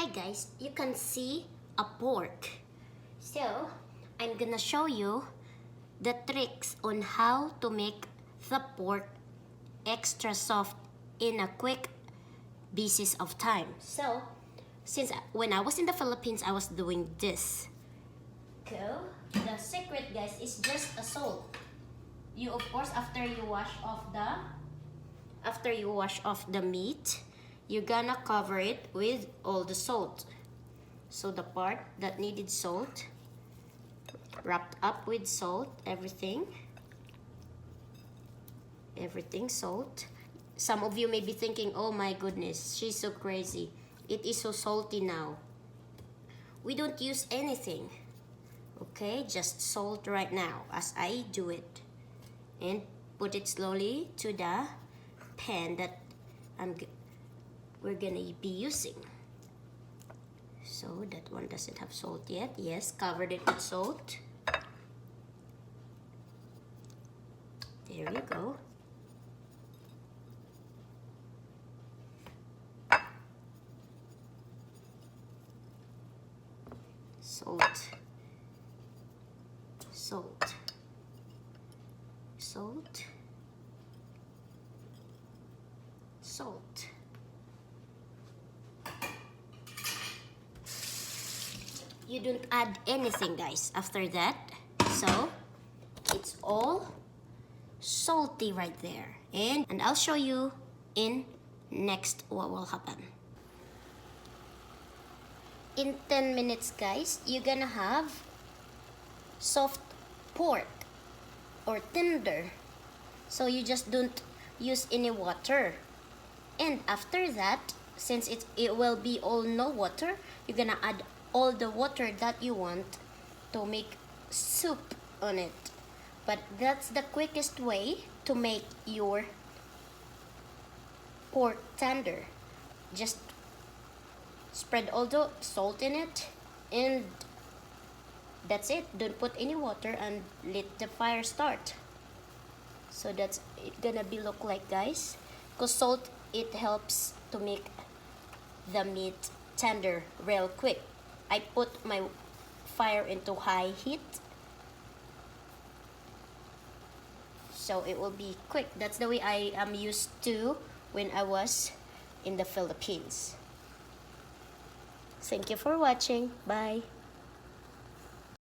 Hi guys, you can see a pork. So, I'm gonna show you the tricks on how to make the pork extra soft in a quick basis of time. So, since when I was in the Philippines, I was doing this. So, the secret guys is just a salt. You of course after you wash off the meat, you're gonna cover it with all the salt. So the part that needed salt, wrapped up with salt, everything salt. Some of you may be thinking, oh my goodness, she's so crazy. It is so salty now. We don't use anything, okay? Just salt right now as I do it. And put it slowly to the pan that we're gonna be using. So that one doesn't have salt yet. Yes, covered it with salt. There you go. Salt. Salt. Salt. Salt. You don't add anything guys after that, so it's all salty right there, and I'll show you in next what will happen. In 10 minutes guys, you're gonna have soft pork or tender, so you just don't use any water. And after that, since it will be all no water, you're gonna add all the water that you want to make soup on it. But that's the quickest way to make your pork tender. Just spread all the salt in it, and that's it. Don't put any water and let the fire start. So that's it gonna be look like guys, because salt, it helps to make the meat tender real quick. I put my fire into high heat, so it will be quick. That's the way I am used to when I was in the Philippines. Thank you for watching. Bye.